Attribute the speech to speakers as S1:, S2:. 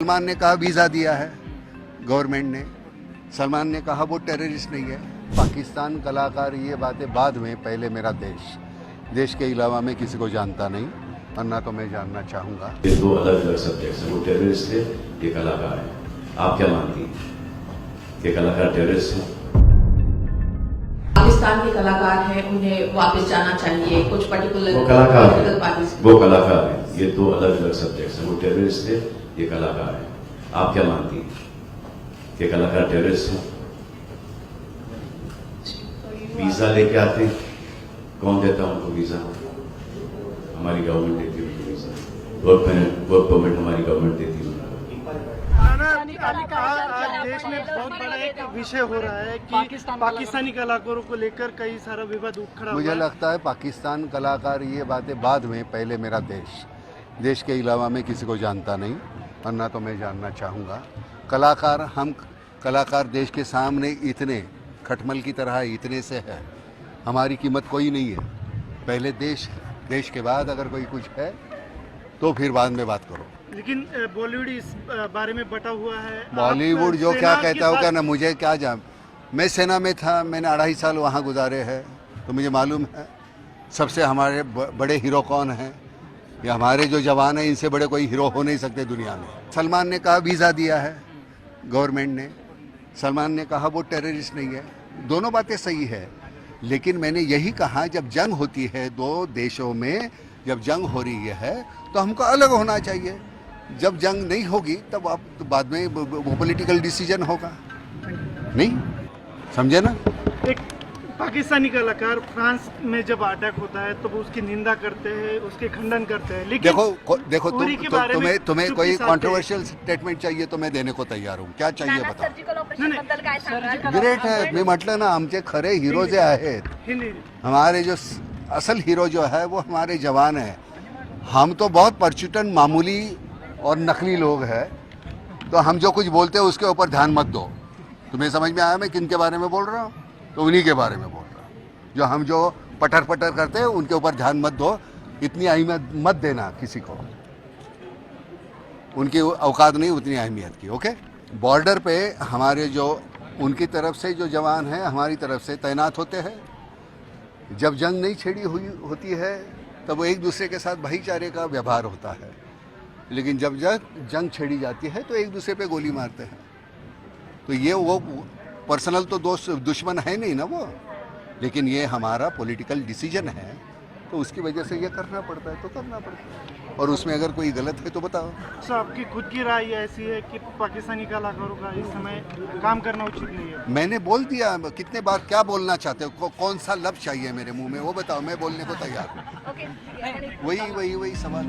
S1: सलमान ने कहा वीज़ा दिया है गवर्नमेंट ने। सलमान ने कहा वो टेररिस्ट नहीं है। पाकिस्तान कलाकार ये बातें बाद में, पहले मेरा देश के अलावा मैं किसी को जानता नहीं और ना तो मैं जानना चाहूँगा।
S2: ये दो अलग अलग सब्जेक्ट्स हैं। वो टेररिस्ट है, ये कलाकार है। आप क्या मानती हैं? ये कलाकार टेररिस्ट है?
S3: पाकिस्तान के कलाकार हैं, उन्हें वापस जाना चाहिए। कुछ पर्टिकुलर
S2: वो कलाकार
S3: पॉलिटिकल
S2: है,
S3: पार्टीज
S2: वो कलाकार है। ये दो अलग अलग सब्जेक्ट्स हैं। वो टेररिस्ट है, ये कलाकार है। आप क्या मानती हैं? ये कलाकार टेररिस्ट है? वीजा लेके आते हैं, कौन देता है उनको वीजा? हमारी गवर्नमेंट देती है उनको वीजा। वर्क परमिट हमारी गवर्नमेंट देती है उनको।
S4: आज देश में बहुत बड़ा एक विषय हो रहा है कि पाकिस्तानी कलाकारों को लेकर कई सारा विवाद खड़ा
S1: मुझे लगता है पाकिस्तान कलाकार ये बातें बाद में, पहले मेरा देश के अलावा मैं किसी को जानता नहीं और ना तो मैं जानना चाहूँगा। हम कलाकार देश के सामने इतने खटमल की तरह इतने से है, हमारी कीमत कोई नहीं है। पहले देश के बाद अगर कोई कुछ है तो फिर बाद में बात करो।
S4: लेकिन बॉलीवुड इस बारे में बटा हुआ है।
S1: बॉलीवुड जो क्या कहता होगा ना, मुझे क्या जान। मैं सेना में था, मैंने 2.5 साल वहाँ गुजारे हैं, तो मुझे मालूम है सबसे हमारे बड़े हीरो कौन हैं। या हमारे जो जवान हैं, इनसे बड़े कोई हीरो हो नहीं सकते दुनिया में। सलमान ने कहा वीज़ा दिया है गवर्नमेंट ने। सलमान ने कहा वो टेररिस्ट नहीं है। दोनों बातें सही है, लेकिन मैंने यही कहा जब जंग होती है दो देशों में, जब जंग हो रही है तो हमको अलग होना चाहिए। जब जंग नहीं होगी तब आप तो बाद में वो पॉलिटिकल डिसीजन होगा, नहीं समझे ना।
S4: एक पाकिस्तानी कलाकार फ्रांस में जब अटैक होता है तो वो उसकी निंदा करते हैं, उसके खंडन करते हैं। लेकिन
S1: देखो तुम्हें कोई कंट्रोवर्शियल स्टेटमेंट चाहिए तो मैं देने को तैयार हूँ। क्या चाहिए बताओ। ग्रेट है, मी म्हटलं ना, आमचे खरे हिरो जे आहेत, हमारे जो असल हीरो जो है वो हमारे जवान हैं। हम तो बहुत परचुटन मामूली और नकली लोग हैं, तो हम जो कुछ बोलते हैं उसके ऊपर ध्यान मत दो। तुम्हें समझ में आया मैं किन के बारे में बोल रहा हूँ? तो उन्हीं के बारे में बोल रहा हूँ। जो हम जो पटर करते हैं उनके ऊपर ध्यान मत दो, इतनी अहमियत मत देना किसी को। उनकी औकात नहीं उतनी अहमियत की। ओके, बॉर्डर पे हमारे जो उनकी तरफ से जो जवान हैं हमारी तरफ से तैनात होते हैं। जब जंग नहीं छेड़ी हुई होती है तब वो एक दूसरे के साथ भाईचारे का व्यवहार होता है, लेकिन जब जंग छेड़ी जाती है तो एक दूसरे पे गोली मारते हैं। तो ये वो पर्सनल तो दुश्मन है नहीं ना वो, लेकिन ये हमारा पॉलिटिकल डिसीजन है, तो उसकी वजह से ये करना पड़ता है, तो करना पड़ता है। और उसमें अगर कोई गलत है तो बताओ।
S4: सर, आपकी खुद की राय ऐसी है कि पाकिस्तानी कलाकारों का इस समय काम करना उचित नहीं है?
S1: मैंने बोल दिया। कितने बार क्या बोलना चाहते हो? कौन सा लफ्ज़ चाहिए मेरे मुंह में, वो बताओ, मैं बोलने को तैयार हूँ। वही सवाल।